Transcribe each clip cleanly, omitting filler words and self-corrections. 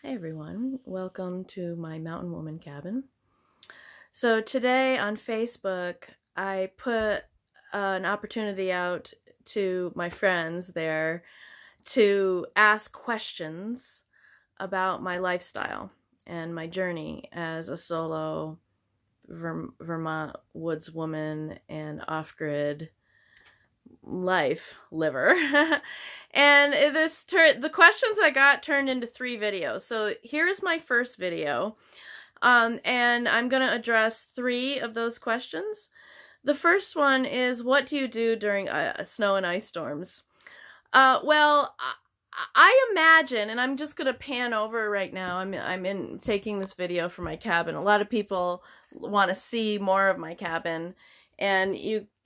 Hey everyone, welcome to my Mountain Woman cabin. So today on Facebook, I put an opportunity out to my friends there to ask questions about my lifestyle and my journey as a solo Vermont woods woman and off-grid life liver. And the questions I got turned into 3 videos. So here's my first video, and I'm gonna address 3 of those questions. The first one is, what do you do during snow and ice storms? Well, I imagine, and I'm just gonna pan over right now. I'm taking this video for my cabin. A lot of people want to see more of my cabin. And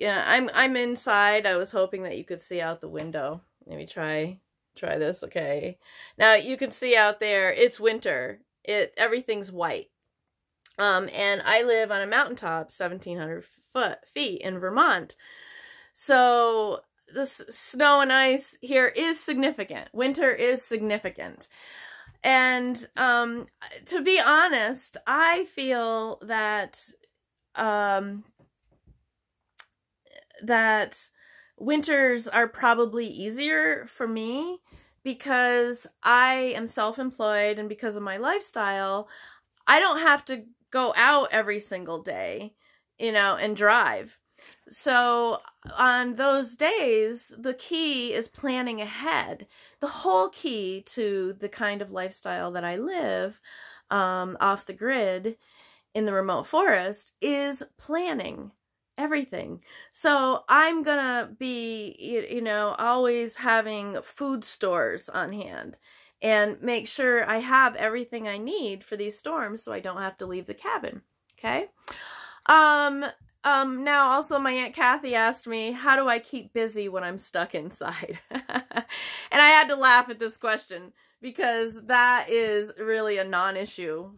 I'm inside. I was hoping that you could see out the window. Maybe try this. Okay. Now you can see out there, it's winter. Everything's white. And I live on a mountaintop, 1,700 feet in Vermont. So the snow and ice here is significant. Winter is significant. And to be honest, I feel that that winters are probably easier for me because I am self-employed, and because of my lifestyle, I don't have to go out every single day, and drive. So on those days, the key is planning ahead. The whole key to the kind of lifestyle that I live off the grid in the remote forest is planning everything. So I'm gonna be, always having food stores on hand and make sure I have everything I need for these storms so I don't have to leave the cabin. Okay. Now also my Aunt Kathy asked me, how do I keep busy when I'm stuck inside? And I had to laugh at this question because that is really a non-issue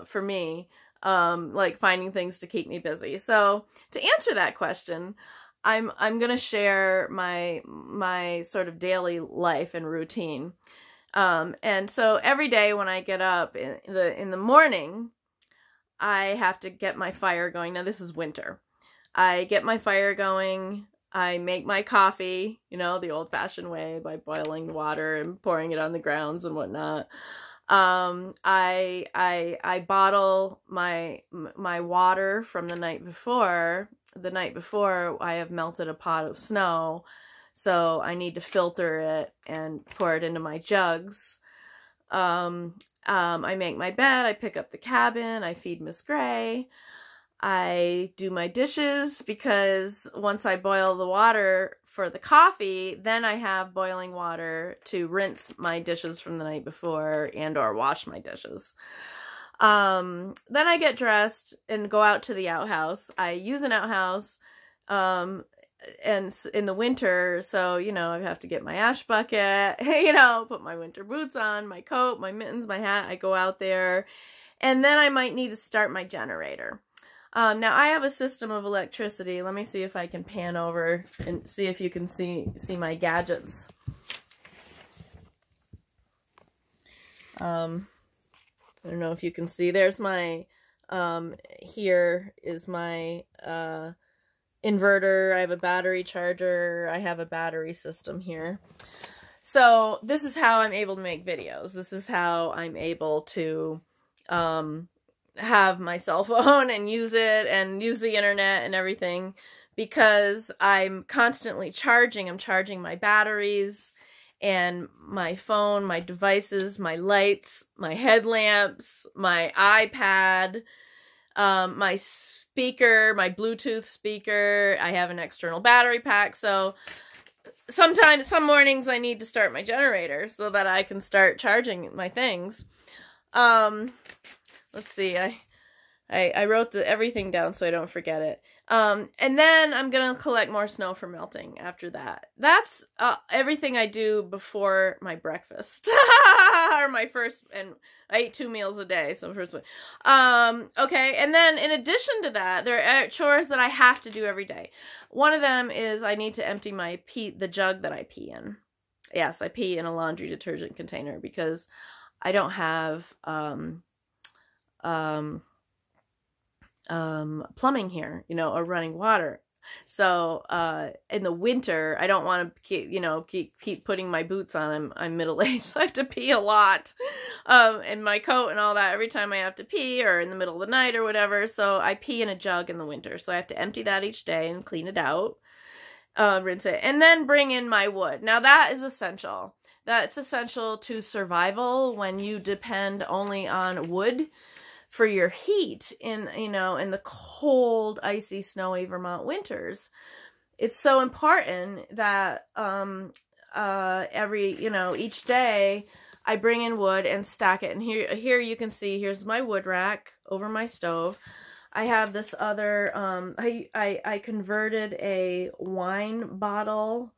for me. Like finding things to keep me busy. So to answer that question, I'm gonna share my sort of daily life and routine. And so every day when I get up in the morning, I have to get my fire going. Now this is winter. I get my fire going. I make my coffee, the old-fashioned way, by boiling the water and pouring it on the grounds and whatnot. I bottle my water from the night before. The night before, I have melted a pot of snow, so I need to filter it and pour it into my jugs. I make my bed, I pick up the cabin, I feed Miss Gray. I do my dishes because once I boil the water for the coffee, then I have boiling water to rinse my dishes from the night before and or wash my dishes. Then I get dressed and go out to the outhouse. I use an outhouse and in the winter, so, I have to get my ash bucket, put my winter boots on, my coat, my mittens, my hat. I go out there, and then I might need to start my generator. Now I have a system of electricity. Let me see if I can pan over and see if you can see my gadgets. I don't know if you can see. There's my, here is my inverter. I have a battery charger. I have a battery system here. So this is how I'm able to make videos. This is how I'm able to have my cell phone and use it and use the internet and everything, because I'm constantly charging. I'm charging my batteries and my phone, my devices, my lights, my headlamps, my iPad, my speaker, my Bluetooth speaker. I have an external battery pack. So some mornings I need to start my generator so that I can start charging my things. Let's see, I wrote everything down so I don't forget it. And then I'm going to collect more snow for melting after that. That's everything I do before my breakfast. Or my first, and I eat 2 meals a day, so first one. Okay, and then in addition to that, there are chores that I have to do every day. One of them is I need to empty the jug that I pee in. Yes, I pee in a laundry detergent container because I don't have plumbing here, you know, or running water. So in the winter, I don't want to keep, you know, keep putting my boots on. I'm middle-aged, so I have to pee a lot, and my coat and all that every time I have to pee, or in the middle of the night or whatever. So I pee in a jug in the winter, so I have to empty that each day and clean it out, rinse it, and then bring in my wood. Now that is essential. That's essential to survival when you depend only on wood for your heat in, you know, in the cold, icy, snowy Vermont winters. It's so important that every, you know, each day I bring in wood and stack it. And here you can see, here's my wood rack over my stove. I have this other, I converted a wine bottle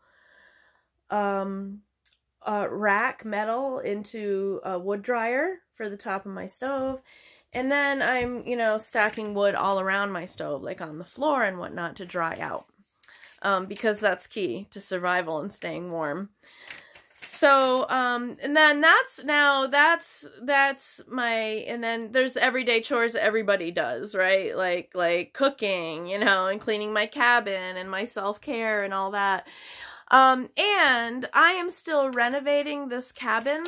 rack metal into a wood dryer for the top of my stove. And then I'm, you know, stacking wood all around my stove, like on the floor and whatnot, to dry out. Because that's key to survival and staying warm. So, and then that's my, and then there's everyday chores that everybody does, right? Like cooking, you know, and cleaning my cabin and my self-care and all that. And I am still renovating this cabin.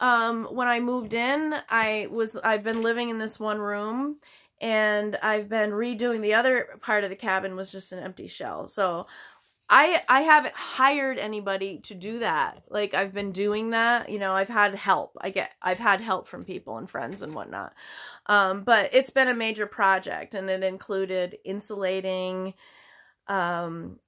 When I moved in, I've been living in this one room, and I've been redoing the other part of the cabin was just an empty shell. So I haven't hired anybody to do that. Like, I've been doing that, you know, I've had help. I've had help from people and friends and whatnot. But it's been a major project, and it included insulating, the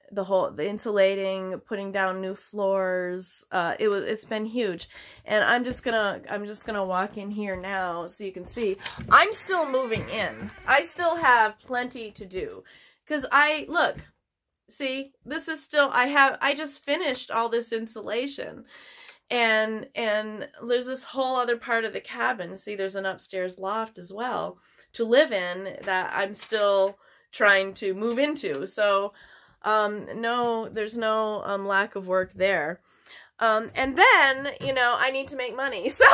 insulating, putting down new floors. It's been huge. And I'm just gonna walk in here now so you can see I'm still moving in. I still have plenty to do, because look, see, this is still, I just finished all this insulation, and there's this whole other part of the cabin. See, there's an upstairs loft as well to live in that I'm still trying to move into. So no, there's no lack of work there. And then, you know, I need to make money. So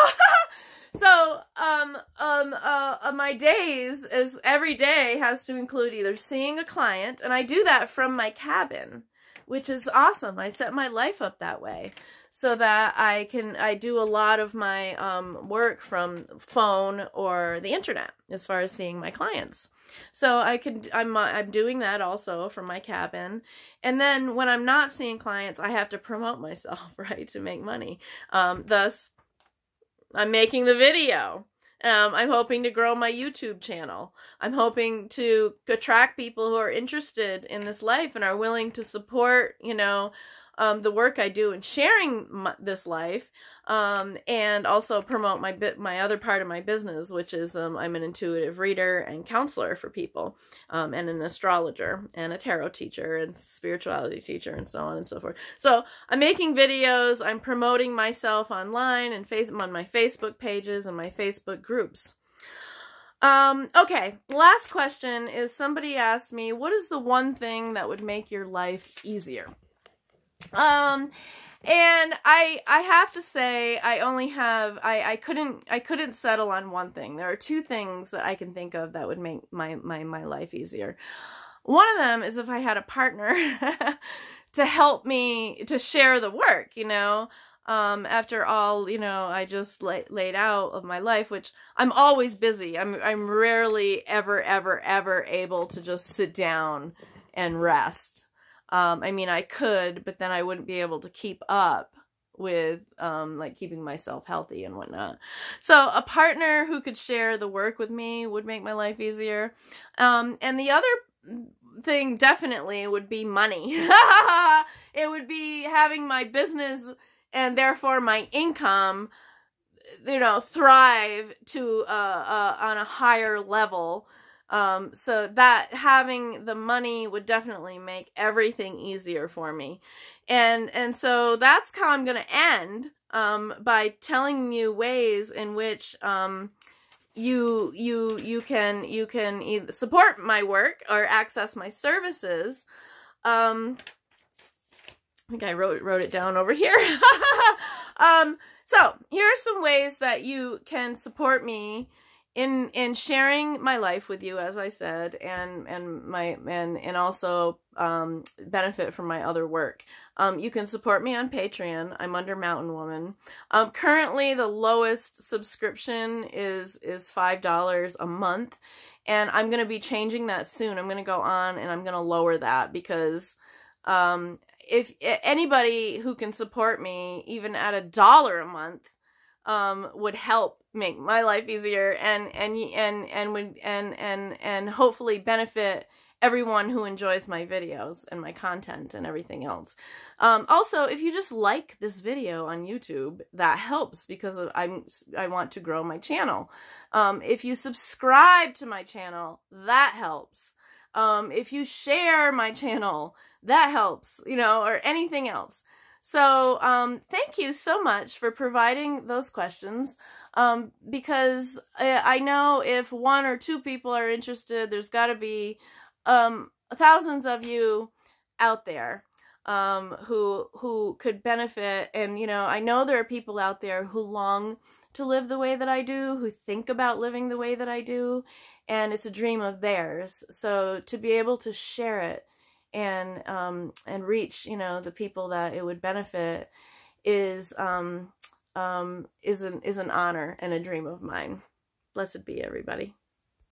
my days every day has to include either seeing a client, and I do that from my cabin, which is awesome. I set my life up that way so that I do a lot of my work from phone or the internet as far as seeing my clients. So I'm doing that also from my cabin. And then when I'm not seeing clients, I have to promote myself, right, to make money. Thus, I'm making the video. I'm hoping to grow my YouTube channel. I'm hoping to attract people who are interested in this life and are willing to support, you know, the work I do in sharing this life, and also promote my other part of my business, which is I'm an intuitive reader and counselor for people, and an astrologer and a tarot teacher and spirituality teacher and so on and so forth. So I'm making videos, I'm promoting myself online and on my Facebook pages and my Facebook groups. Okay, last question is, somebody asked me, what is the one thing that would make your life easier? And I have to say, I couldn't settle on one thing. There are two things that I can think of that would make my life easier. One of them is if I had a partner to help me to share the work, you know. After all, you know, I just laid out of my life, which I'm always busy. I'm rarely ever able to just sit down and rest. I mean, I could, but then I wouldn't be able to keep up with, like, keeping myself healthy and whatnot. So a partner who could share the work with me would make my life easier. And the other thing definitely would be money. It would be having my business and therefore my income, you know, thrive to, on a higher level. So that having the money would definitely make everything easier for me. And so that's how I'm going to end, by telling you ways in which, you can either support my work or access my services. I think I wrote it down over here. So here are some ways that you can support me in sharing my life with you, as I said, and also benefit from my other work. You can support me on Patreon. I'm under Mountain Woman. Currently, the lowest subscription is $5 a month, and I'm going to be changing that soon. I'm going to go on and I'm going to lower that because if anybody who can support me even at $1 a month would help make my life easier and hopefully benefit everyone who enjoys my videos and my content and everything else. Also, if you just like this video on YouTube, that helps because I want to grow my channel. If you subscribe to my channel, that helps. If you share my channel, that helps, you know, or anything else. So, thank you so much for providing those questions, because I know if 1 or 2 people are interested, there's got to be thousands of you out there who could benefit. And, you know, I know there are people out there who long to live the way that I do, who think about living the way that I do, and it's a dream of theirs. So to be able to share it and reach, you know, the people that it would benefit is an honor and a dream of mine. Blessed be everybody.